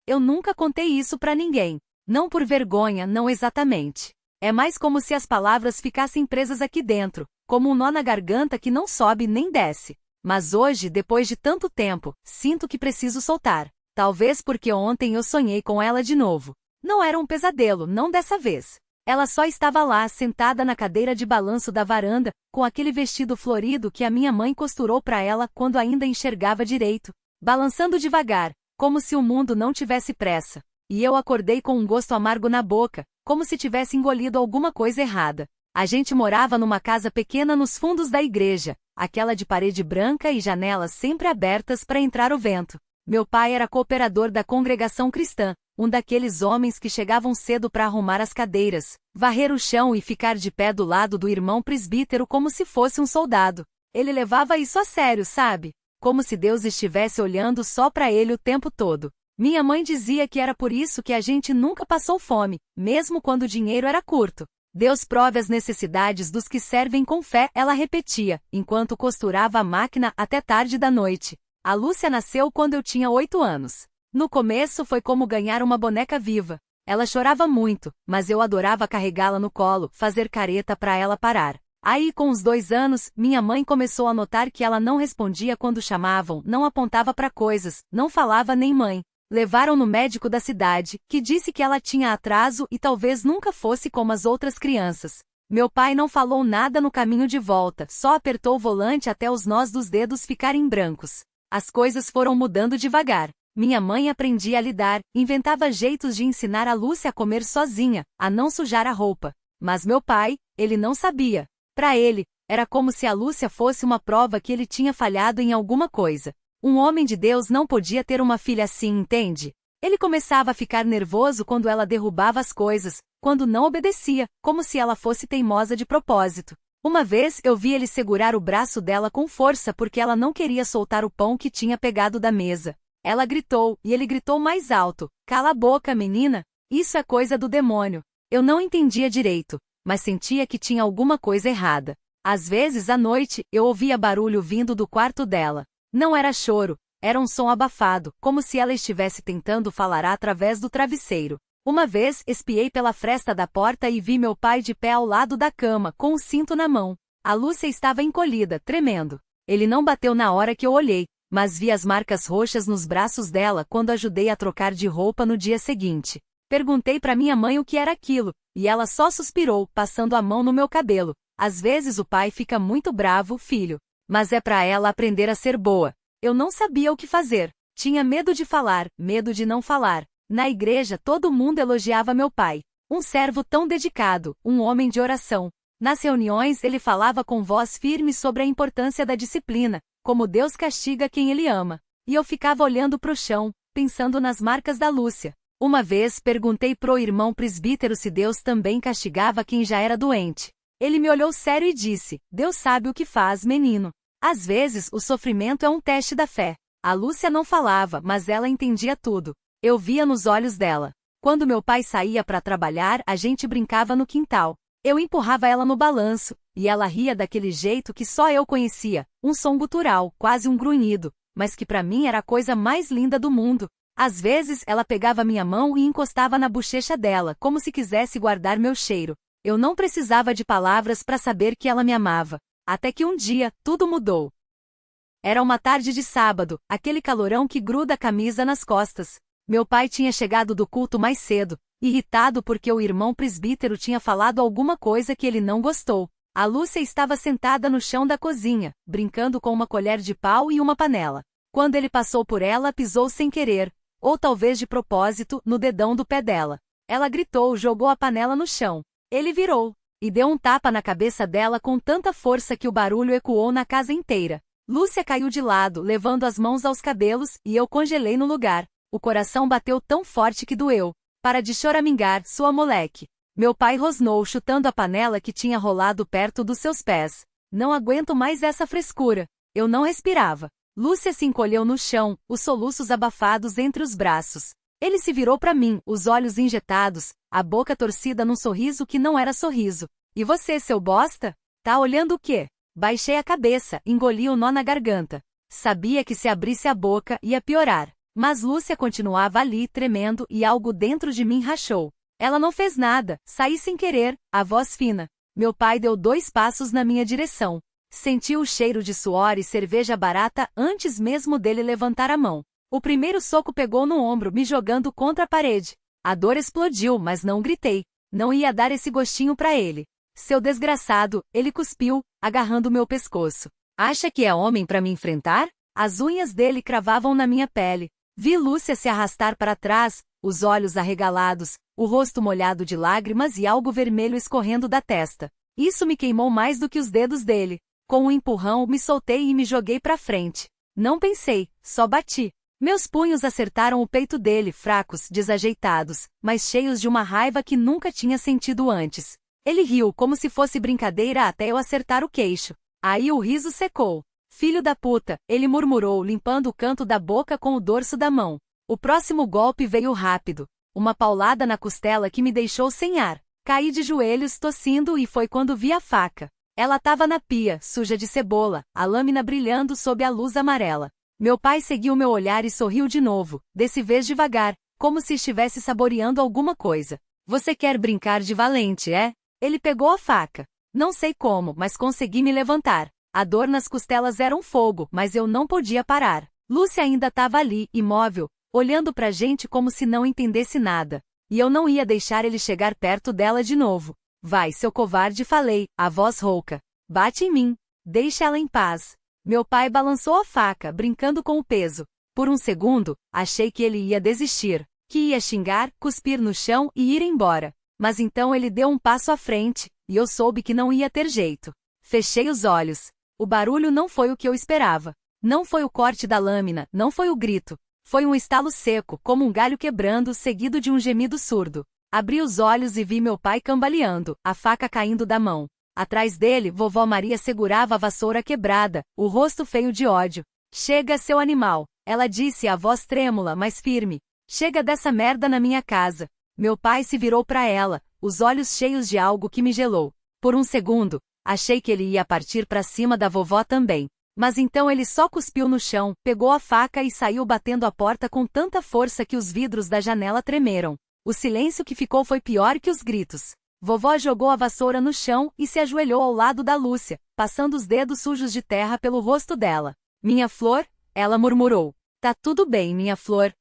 Eu nunca contei isso pra ninguém. Não por vergonha, não exatamente. É mais como se as palavras ficassem presas aqui dentro, como um nó na garganta que não sobe nem desce. Mas hoje, depois de tanto tempo, sinto que preciso soltar. Talvez porque ontem eu sonhei com ela de novo. Não era um pesadelo, não dessa vez. Ela só estava lá, sentada na cadeira de balanço da varanda, com aquele vestido florido que a minha mãe costurou para ela quando ainda enxergava direito, balançando devagar, como se o mundo não tivesse pressa. E eu acordei com um gosto amargo na boca, como se tivesse engolido alguma coisa errada. A gente morava numa casa pequena nos fundos da igreja, aquela de parede branca e janelas sempre abertas para entrar o vento. Meu pai era cooperador da congregação cristã, um daqueles homens que chegavam cedo para arrumar as cadeiras, varrer o chão e ficar de pé do lado do irmão presbítero como se fosse um soldado. Ele levava isso a sério, sabe? Como se Deus estivesse olhando só para ele o tempo todo. Minha mãe dizia que era por isso que a gente nunca passou fome, mesmo quando o dinheiro era curto. Deus prove as necessidades dos que servem com fé, ela repetia, enquanto costurava a máquina até tarde da noite. A Lúcia nasceu quando eu tinha 8 anos. No começo foi como ganhar uma boneca viva. Ela chorava muito, mas eu adorava carregá-la no colo, fazer careta para ela parar. Aí, com os 2 anos, minha mãe começou a notar que ela não respondia quando chamavam, não apontava para coisas, não falava nem mãe. Levaram no médico da cidade, que disse que ela tinha atraso e talvez nunca fosse como as outras crianças. Meu pai não falou nada no caminho de volta, só apertou o volante até os nós dos dedos ficarem brancos. As coisas foram mudando devagar. Minha mãe aprendia a lidar, inventava jeitos de ensinar a Lúcia a comer sozinha, a não sujar a roupa. Mas meu pai, ele não sabia. Para ele, era como se a Lúcia fosse uma prova que ele tinha falhado em alguma coisa. Um homem de Deus não podia ter uma filha assim, entende? Ele começava a ficar nervoso quando ela derrubava as coisas, quando não obedecia, como se ela fosse teimosa de propósito. Uma vez eu vi ele segurar o braço dela com força porque ela não queria soltar o pão que tinha pegado da mesa. Ela gritou, e ele gritou mais alto: "Cala a boca, menina! Isso é coisa do demônio." Eu não entendia direito, mas sentia que tinha alguma coisa errada. Às vezes, à noite, eu ouvia barulho vindo do quarto dela. Não era choro, era um som abafado, como se ela estivesse tentando falar através do travesseiro. Uma vez, espiei pela fresta da porta e vi meu pai de pé ao lado da cama, com o cinto na mão. A Lúcia estava encolhida, tremendo. Ele não bateu na hora que eu olhei, mas vi as marcas roxas nos braços dela quando ajudei a trocar de roupa no dia seguinte. Perguntei para minha mãe o que era aquilo, e ela só suspirou, passando a mão no meu cabelo. Às vezes o pai fica muito bravo, filho. Mas é para ela aprender a ser boa. Eu não sabia o que fazer. Tinha medo de falar, medo de não falar. Na igreja todo mundo elogiava meu pai. Um servo tão dedicado, um homem de oração. Nas reuniões ele falava com voz firme sobre a importância da disciplina, como Deus castiga quem ele ama. E eu ficava olhando pro chão, pensando nas marcas da Lúcia. Uma vez perguntei pro irmão presbítero se Deus também castigava quem já era doente. Ele me olhou sério e disse: "Deus sabe o que faz, menino." Às vezes, o sofrimento é um teste da fé. A Lúcia não falava, mas ela entendia tudo. Eu via nos olhos dela. Quando meu pai saía para trabalhar, a gente brincava no quintal. Eu empurrava ela no balanço, e ela ria daquele jeito que só eu conhecia, um som gutural, quase um grunhido, mas que para mim era a coisa mais linda do mundo. Às vezes, ela pegava minha mão e encostava na bochecha dela, como se quisesse guardar meu cheiro. Eu não precisava de palavras para saber que ela me amava. Até que um dia, tudo mudou. Era uma tarde de sábado, aquele calorão que gruda a camisa nas costas. Meu pai tinha chegado do culto mais cedo, irritado porque o irmão presbítero tinha falado alguma coisa que ele não gostou. A Lúcia estava sentada no chão da cozinha, brincando com uma colher de pau e uma panela. Quando ele passou por ela, pisou sem querer, ou talvez de propósito, no dedão do pé dela. Ela gritou, jogou a panela no chão. Ele virou e deu um tapa na cabeça dela com tanta força que o barulho ecoou na casa inteira. Lúcia caiu de lado, levando as mãos aos cabelos, e eu congelei no lugar. O coração bateu tão forte que doeu. "Para de choramingar, sua moleque." Meu pai rosnou, chutando a panela que tinha rolado perto dos seus pés. "Não aguento mais essa frescura." Eu não respirava. Lúcia se encolheu no chão, os soluços abafados entre os braços. Ele se virou para mim, os olhos injetados, a boca torcida num sorriso que não era sorriso. "E você, seu bosta? Tá olhando o quê?" Baixei a cabeça, engoli o nó na garganta. Sabia que se abrisse a boca ia piorar. Mas Lúcia continuava ali, tremendo, e algo dentro de mim rachou. Ela não fez nada, saí sem querer, a voz fina. Meu pai deu 2 passos na minha direção. Senti o cheiro de suor e cerveja barata antes mesmo dele levantar a mão. O primeiro soco pegou no ombro, me jogando contra a parede. A dor explodiu, mas não gritei. Não ia dar esse gostinho pra ele. Seu desgraçado, ele cuspiu, agarrando meu pescoço. Acha que é homem pra me enfrentar? As unhas dele cravavam na minha pele. Vi Lúcia se arrastar para trás, os olhos arregalados, o rosto molhado de lágrimas e algo vermelho escorrendo da testa. Isso me queimou mais do que os dedos dele. Com um empurrão, me soltei e me joguei pra frente. Não pensei, só bati. Meus punhos acertaram o peito dele, fracos, desajeitados, mas cheios de uma raiva que nunca tinha sentido antes. Ele riu como se fosse brincadeira até eu acertar o queixo. Aí o riso secou. Filho da puta, ele murmurou, limpando o canto da boca com o dorso da mão. O próximo golpe veio rápido. Uma paulada na costela que me deixou sem ar. Caí de joelhos, tossindo, e foi quando vi a faca. Ela estava na pia, suja de cebola, a lâmina brilhando sob a luz amarela. Meu pai seguiu meu olhar e sorriu de novo, dessa vez devagar, como se estivesse saboreando alguma coisa. Você quer brincar de valente, é? Ele pegou a faca. Não sei como, mas consegui me levantar. A dor nas costelas era um fogo, mas eu não podia parar. Lúcia ainda estava ali, imóvel, olhando pra gente como se não entendesse nada. E eu não ia deixar ele chegar perto dela de novo. Vai, seu covarde, falei, a voz rouca. Bate em mim. Deixa ela em paz. Meu pai balançou a faca, brincando com o peso. Por um segundo, achei que ele ia desistir, que ia xingar, cuspir no chão e ir embora. Mas então ele deu um passo à frente, e eu soube que não ia ter jeito. Fechei os olhos. O barulho não foi o que eu esperava. Não foi o corte da lâmina, não foi o grito. Foi um estalo seco, como um galho quebrando, seguido de um gemido surdo. Abri os olhos e vi meu pai cambaleando, a faca caindo da mão. Atrás dele, vovó Maria segurava a vassoura quebrada, o rosto feio de ódio. Chega, seu animal, ela disse, a voz trêmula, mas firme. Chega dessa merda na minha casa. Meu pai se virou para ela, os olhos cheios de algo que me gelou. Por um segundo, achei que ele ia partir para cima da vovó também. Mas então ele só cuspiu no chão, pegou a faca e saiu batendo a porta com tanta força que os vidros da janela tremeram. O silêncio que ficou foi pior que os gritos. Vovó jogou a vassoura no chão e se ajoelhou ao lado da Lúcia, passando os dedos sujos de terra pelo rosto dela. Minha flor? Ela murmurou. Tá tudo bem, minha flor.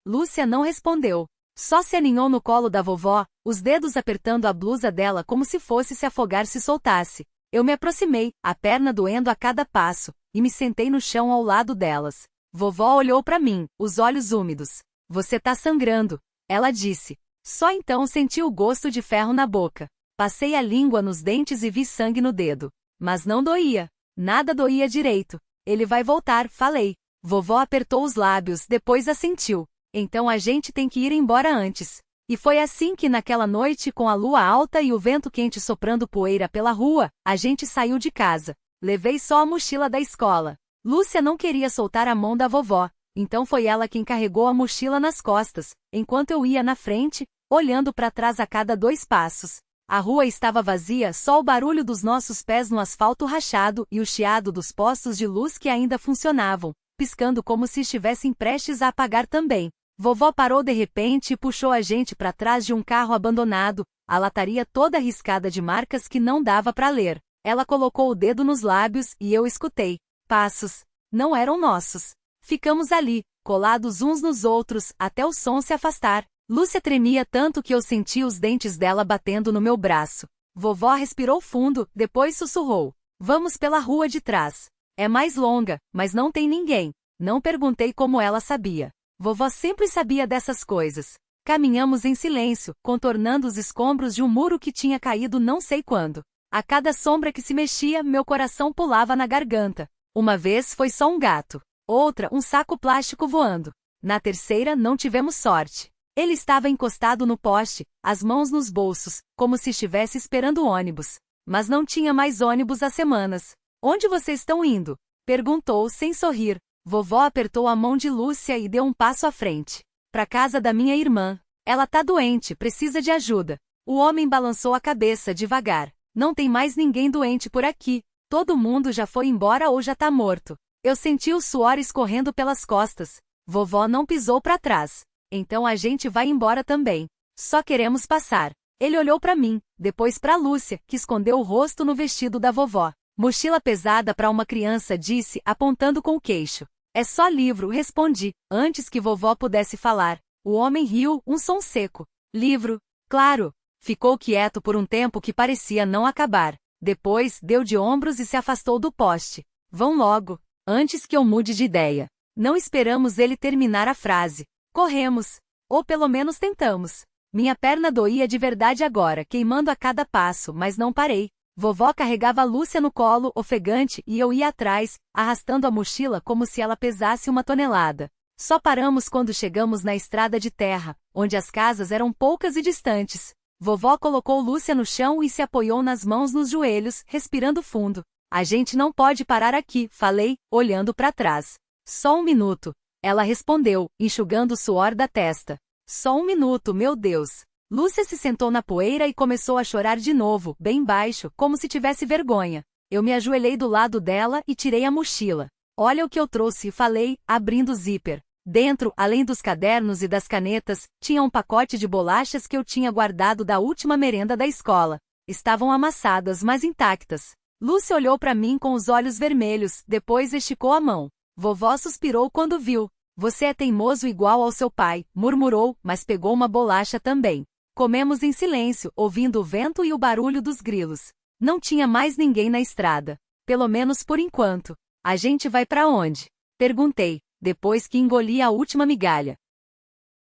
Lúcia não respondeu. Só se aninhou no colo da vovó, os dedos apertando a blusa dela como se fosse se afogar se soltasse. Eu me aproximei, a perna doendo a cada passo, e me sentei no chão ao lado delas. Vovó olhou para mim, os olhos úmidos. Você tá sangrando, ela disse. Só então senti o gosto de ferro na boca. Passei a língua nos dentes e vi sangue no dedo. Mas não doía. Nada doía direito. Ele vai voltar, falei. Vovó apertou os lábios, depois assentiu. Então a gente tem que ir embora antes. E foi assim que naquela noite, com a lua alta e o vento quente soprando poeira pela rua, a gente saiu de casa. Levei só a mochila da escola. Lúcia não queria soltar a mão da vovó, então foi ela quem carregou a mochila nas costas, enquanto eu ia na frente, olhando para trás a cada 2 passos. A rua estava vazia, só o barulho dos nossos pés no asfalto rachado e o chiado dos postos de luz que ainda funcionavam, piscando como se estivessem prestes a apagar também. Vovó parou de repente e puxou a gente para trás de um carro abandonado, a lataria toda riscada de marcas que não dava para ler. Ela colocou o dedo nos lábios e eu escutei. Passos. Não eram nossos. Ficamos ali, colados uns nos outros, até o som se afastar. Lúcia tremia tanto que eu senti os dentes dela batendo no meu braço. Vovó respirou fundo, depois sussurrou. Vamos pela rua de trás. É mais longa, mas não tem ninguém. Não perguntei como ela sabia. Vovó sempre sabia dessas coisas. Caminhamos em silêncio, contornando os escombros de um muro que tinha caído não sei quando. A cada sombra que se mexia, meu coração pulava na garganta. Uma vez foi só um gato. Outra, um saco plástico voando. Na terceira, não tivemos sorte. Ele estava encostado no poste, as mãos nos bolsos, como se estivesse esperando o ônibus. Mas não tinha mais ônibus há semanas. Onde vocês estão indo? Perguntou sem sorrir. Vovó apertou a mão de Lúcia e deu um passo à frente. Pra casa da minha irmã. Ela tá doente, precisa de ajuda. O homem balançou a cabeça devagar. Não tem mais ninguém doente por aqui. Todo mundo já foi embora ou já tá morto. Eu senti o suor escorrendo pelas costas. Vovó não pisou para trás. Então a gente vai embora também. Só queremos passar. Ele olhou para mim, depois para Lúcia, que escondeu o rosto no vestido da vovó. Mochila pesada para uma criança, disse, apontando com o queixo. É só livro, respondi, antes que vovó pudesse falar. O homem riu, um som seco. Livro? Claro. Ficou quieto por um tempo que parecia não acabar. Depois, deu de ombros e se afastou do poste. Vão logo, antes que eu mude de ideia. Não esperamos ele terminar a frase. Corremos. Ou pelo menos tentamos. Minha perna doía de verdade agora, queimando a cada passo, mas não parei. Vovó carregava Lúcia no colo, ofegante, e eu ia atrás, arrastando a mochila como se ela pesasse 1 tonelada. Só paramos quando chegamos na estrada de terra, onde as casas eram poucas e distantes. Vovó colocou Lúcia no chão e se apoiou nas mãos nos joelhos, respirando fundo. A gente não pode parar aqui, falei, olhando para trás. Só 1 minuto. Ela respondeu, enxugando o suor da testa. Só 1 minuto, meu Deus. Lúcia se sentou na poeira e começou a chorar de novo, bem baixo, como se tivesse vergonha. Eu me ajoelhei do lado dela e tirei a mochila. Olha o que eu trouxe, falei, abrindo o zíper. Dentro, além dos cadernos e das canetas, tinha um pacote de bolachas que eu tinha guardado da última merenda da escola. Estavam amassadas, mas intactas. Lúcia olhou para mim com os olhos vermelhos, depois esticou a mão. Vovó suspirou quando viu. Você é teimoso igual ao seu pai, murmurou, mas pegou uma bolacha também. Comemos em silêncio, ouvindo o vento e o barulho dos grilos. Não tinha mais ninguém na estrada. Pelo menos por enquanto. A gente vai para onde? Perguntei, depois que engoli a última migalha.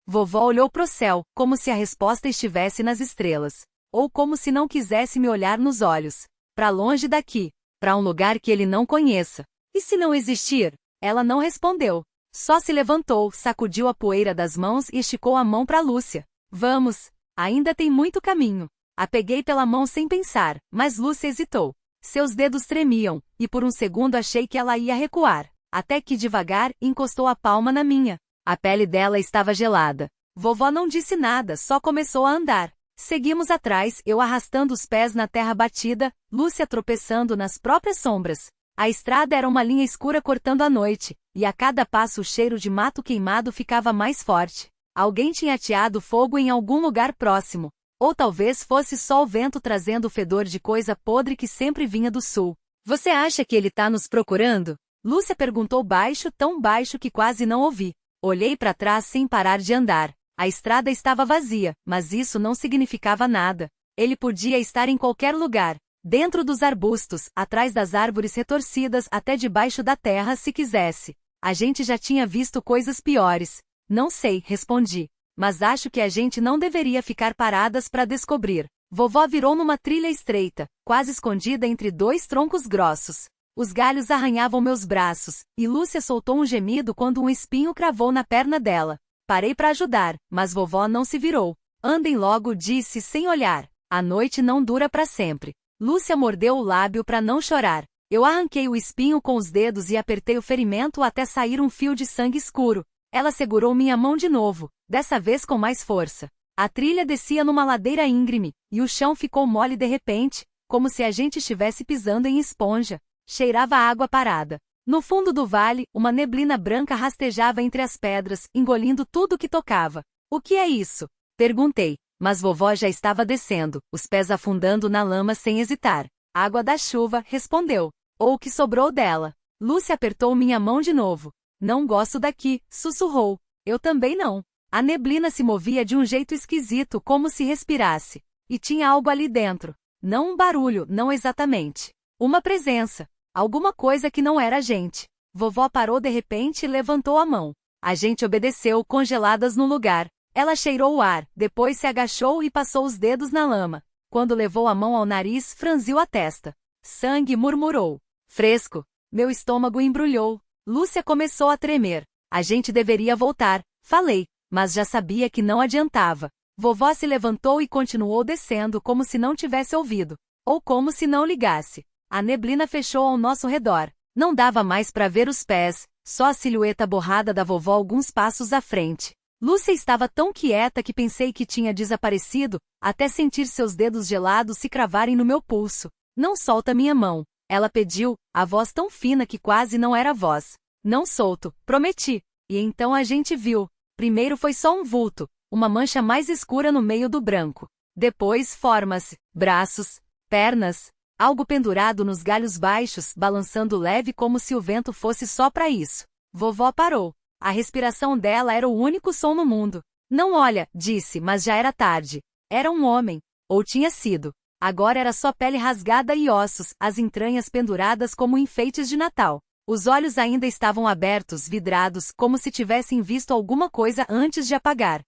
Vovó olhou pro céu, como se a resposta estivesse nas estrelas. Ou como se não quisesse me olhar nos olhos. Para longe daqui. Para um lugar que ele não conheça. E se não existir? Ela não respondeu. Só se levantou, sacudiu a poeira das mãos e esticou a mão para Lúcia. Vamos. Ainda tem muito caminho. A peguei pela mão sem pensar, mas Lúcia hesitou. Seus dedos tremiam, e por um segundo achei que ela ia recuar. Até que devagar, encostou a palma na minha. A pele dela estava gelada. Vovó não disse nada, só começou a andar. Seguimos atrás, eu arrastando os pés na terra batida, Lúcia tropeçando nas próprias sombras. A estrada era uma linha escura cortando a noite, e a cada passo o cheiro de mato queimado ficava mais forte. Alguém tinha ateado fogo em algum lugar próximo. Ou talvez fosse só o vento trazendo o fedor de coisa podre que sempre vinha do sul. Você acha que ele tá nos procurando? Lúcia perguntou baixo, tão baixo que quase não ouvi. Olhei para trás sem parar de andar. A estrada estava vazia, mas isso não significava nada. Ele podia estar em qualquer lugar. Dentro dos arbustos, atrás das árvores retorcidas, até debaixo da terra se quisesse. A gente já tinha visto coisas piores. Não sei, respondi. Mas acho que a gente não deveria ficar paradas para descobrir. Vovó virou numa trilha estreita, quase escondida entre 2 troncos grossos. Os galhos arranhavam meus braços, e Lúcia soltou um gemido quando um espinho cravou na perna dela. Parei para ajudar, mas vovó não se virou. Andem logo, disse sem olhar. A noite não dura para sempre. Lúcia mordeu o lábio para não chorar. Eu arranquei o espinho com os dedos e apertei o ferimento até sair um fio de sangue escuro. Ela segurou minha mão de novo, dessa vez com mais força. A trilha descia numa ladeira íngreme, e o chão ficou mole de repente, como se a gente estivesse pisando em esponja. Cheirava água parada. No fundo do vale, uma neblina branca rastejava entre as pedras, engolindo tudo que tocava. O que é isso? Perguntei, mas vovó já estava descendo, os pés afundando na lama sem hesitar. Água da chuva, respondeu. Ou o que sobrou dela. Lúcia apertou minha mão de novo. Não gosto daqui, sussurrou. Eu também não. A neblina se movia de um jeito esquisito, como se respirasse. E tinha algo ali dentro. Não um barulho, não exatamente. Uma presença. Alguma coisa que não era a gente. Vovó parou de repente e levantou a mão. A gente obedeceu, congeladas no lugar. Ela cheirou o ar, depois se agachou e passou os dedos na lama. Quando levou a mão ao nariz, franziu a testa. Sangue, murmurou. Fresco. Meu estômago embrulhou. Lúcia começou a tremer. A gente deveria voltar, falei, mas já sabia que não adiantava. Vovó se levantou e continuou descendo como se não tivesse ouvido. Ou como se não ligasse. A neblina fechou ao nosso redor. Não dava mais para ver os pés, só a silhueta borrada da vovó alguns passos à frente. Lúcia estava tão quieta que pensei que tinha desaparecido, até sentir seus dedos gelados se cravarem no meu pulso. Não solta minha mão. Ela pediu, a voz tão fina que quase não era voz. Não solto, prometi. E então a gente viu. Primeiro foi só um vulto, uma mancha mais escura no meio do branco. Depois formas, braços, pernas, algo pendurado nos galhos baixos, balançando leve como se o vento fosse só para isso. Vovó parou. A respiração dela era o único som no mundo. Não olha, disse, mas já era tarde. Era um homem. Ou tinha sido. Agora era só pele rasgada e ossos, as entranhas penduradas como enfeites de Natal. Os olhos ainda estavam abertos, vidrados, como se tivessem visto alguma coisa antes de apagar.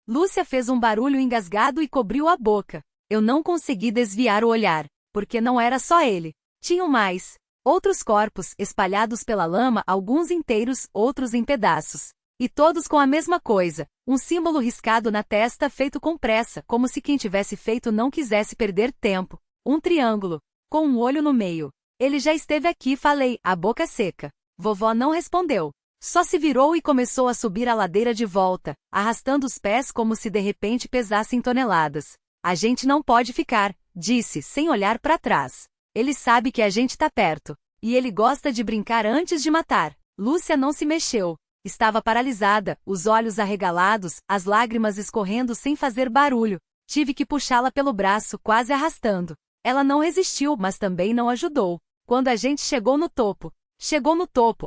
Lúcia fez um barulho engasgado e cobriu a boca. Eu não consegui desviar o olhar, porque não era só ele. Tinham mais. Outros corpos, espalhados pela lama, alguns inteiros, outros em pedaços. E todos com a mesma coisa, um símbolo riscado na testa feito com pressa, como se quem tivesse feito não quisesse perder tempo. Um triângulo, com um olho no meio. Ele já esteve aqui, falei, a boca seca. Vovó não respondeu. Só se virou e começou a subir a ladeira de volta, arrastando os pés como se de repente pesassem toneladas. A gente não pode ficar, disse, sem olhar para trás. Ele sabe que a gente tá perto. E ele gosta de brincar antes de matar. Lúcia não se mexeu. Estava paralisada, os olhos arregalados, as lágrimas escorrendo sem fazer barulho. Tive que puxá-la pelo braço, quase arrastando. Ela não resistiu, mas também não ajudou. Quando a gente chegou no topo,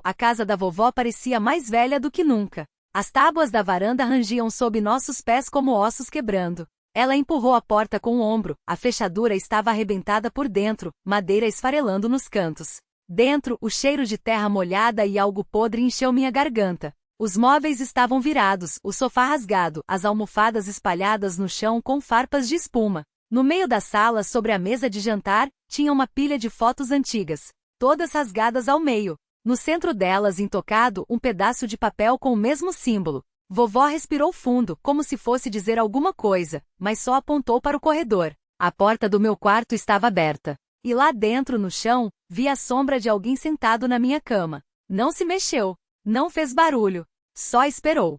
a casa da vovó parecia mais velha do que nunca. As tábuas da varanda rangiam sob nossos pés como ossos quebrando. Ela empurrou a porta com o ombro, a fechadura estava arrebentada por dentro, madeira esfarelando nos cantos. Dentro, o cheiro de terra molhada e algo podre encheu minha garganta. Os móveis estavam virados, o sofá rasgado, as almofadas espalhadas no chão com farpas de espuma. No meio da sala, sobre a mesa de jantar, tinha uma pilha de fotos antigas, todas rasgadas ao meio. No centro delas, intocado, um pedaço de papel com o mesmo símbolo. Vovó respirou fundo, como se fosse dizer alguma coisa, mas só apontou para o corredor. A porta do meu quarto estava aberta. E lá dentro, no chão, vi a sombra de alguém sentado na minha cama. Não se mexeu. Não fez barulho. Só esperou.